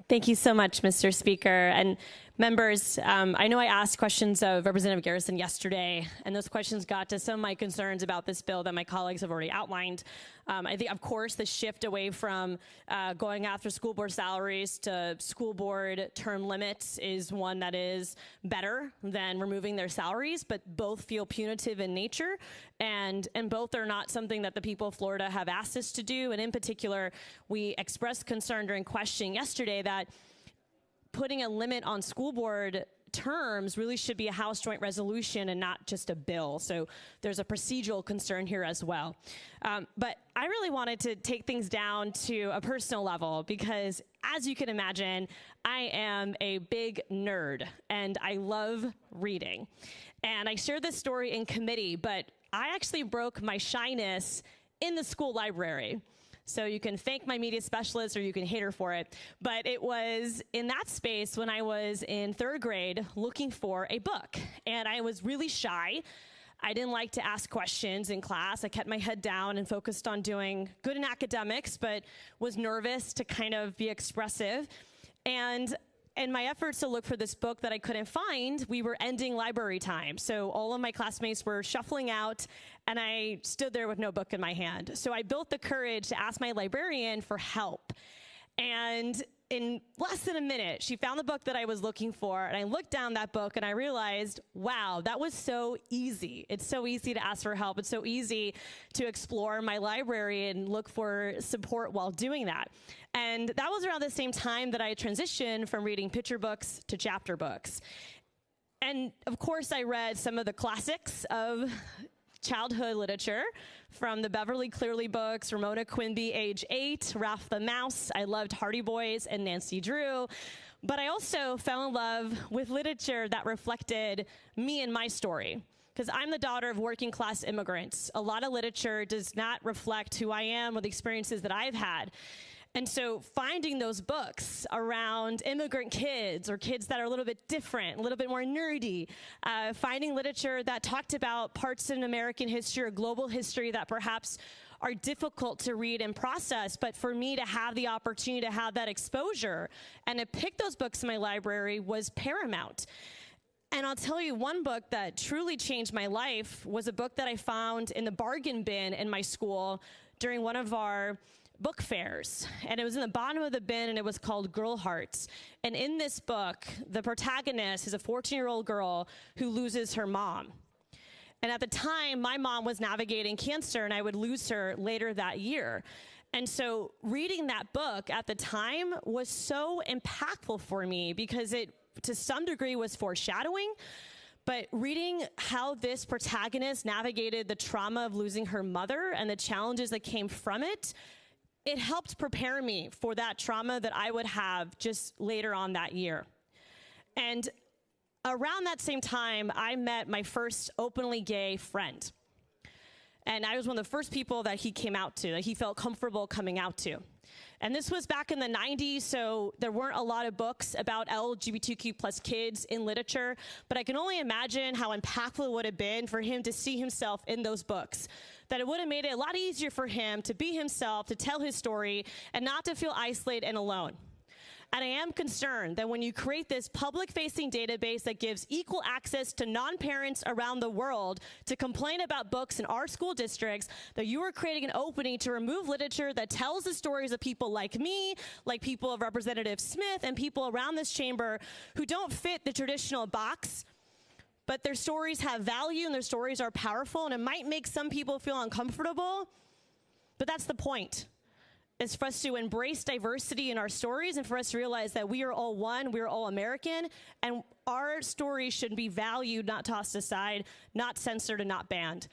Thank you so much, Mr. Speaker. And members, I know I asked questions of Representative Garrison yesterday, and those questions got to some of my concerns about this bill that my colleagues have already outlined. I think, of course, the shift away from going after school board salaries to school board term limits is one that is better than removing their salaries, but both feel punitive in nature, and both are not something that the people of Florida have asked us to do. And in particular, we expressed concern during questioning yesterday that putting a limit on school board terms really should be a House Joint Resolution and not just a bill. So there's a procedural concern here as well. But I really wanted to take things down to a personal level because, as you can imagine, I am a big nerd and I love reading. And I shared this story in committee, but I actually broke my shyness in the school library. So you can thank my media specialist or you can hate her for it. But it was in that space when I was in 3rd grade looking for a book. And I was really shy. I didn't like to ask questions in class. I kept my head down and focused on doing good in academics, but was nervous to kind of be expressive. And in my efforts to look for this book that I couldn't find, we were ending library time. So all of my classmates were shuffling out, and I stood there with no book in my hand. So I built the courage to ask my librarian for help. And in less than a minute, she found the book that I was looking for, and I looked down that book and I realized, wow, that was so easy. It's so easy to ask for help. It's so easy to explore my library and look for support while doing that. And that was around the same time that I transitioned from reading picture books to chapter books. And of course, I read some of the classics of childhood literature, from the Beverly Cleary books, Ramona Quimby, age 8, Ralph the Mouse. I loved Hardy Boys and Nancy Drew. But I also fell in love with literature that reflected me and my story, because I'm the daughter of working class immigrants. A lot of literature does not reflect who I am or the experiences that I've had. And so finding those books around immigrant kids or kids that are a little bit different, a little bit more nerdy, finding literature that talked about parts in American history or global history that perhaps are difficult to read and process, but for me to have the opportunity to have that exposure and to pick those books in my library was paramount. And I'll tell you, one book that truly changed my life was a book that I found in the bargain bin in my school during one of our book fairs, and it was in the bottom of the bin, and it was called Girl Hearts. And in this book, the protagonist is a 14-year-old girl who loses her mom. And at the time, my mom was navigating cancer, and I would lose her later that year. And so reading that book at the time was so impactful for me because it, to some degree, was foreshadowing. But reading how this protagonist navigated the trauma of losing her mother and the challenges that came from it, it helped prepare me for that trauma that I would have just later on that year. And around that same time, I met my first openly gay friend. And I was one of the first people that he came out to, that he felt comfortable coming out to. And this was back in the 90s, so there weren't a lot of books about LGBTQ plus kids in literature, but I can only imagine how impactful it would have been for him to see himself in those books. That it would have made it a lot easier for him to be himself, to tell his story, and not to feel isolated and alone. And I am concerned that when you create this public-facing database that gives equal access to non-parents around the world to complain about books in our school districts, that you are creating an opening to remove literature that tells the stories of people like me, like people of Representative Smith, and people around this chamber who don't fit the traditional box, but their stories have value and their stories are powerful, and it might make some people feel uncomfortable, but that's the point. Is for us to embrace diversity in our stories and for us to realize that we are all one, we are all American, and our stories should be valued, not tossed aside, not censored, and not banned.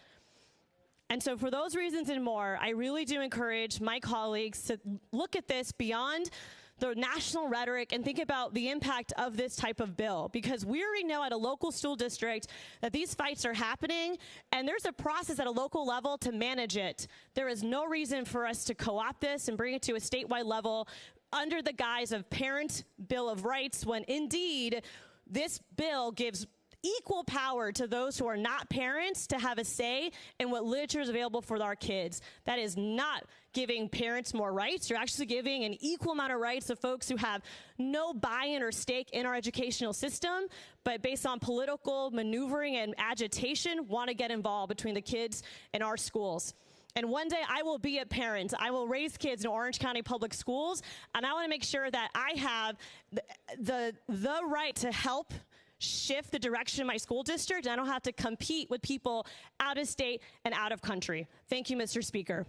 And so for those reasons and more, I really do encourage my colleagues to look at this beyond the national rhetoric and think about the impact of this type of bill, because we already know at a local school district that these fights are happening, and there's a process at a local level to manage it. There is no reason for us to co-opt this and bring it to a statewide level under the guise of Parent Bill of Rights, when indeed this bill gives equal power to those who are not parents to have a say in what literature is available for our kids. That is not giving parents more rights. You're actually giving an equal amount of rights to folks who have no buy-in or stake in our educational system, but based on political maneuvering and agitation, want to get involved between the kids in our schools. And one day I will be a parent. I will raise kids in Orange County Public Schools, and I want to make sure that I have the right to help shift the direction of my school district, and I don't have to compete with people out of state and out of country. Thank you, Mr. Speaker.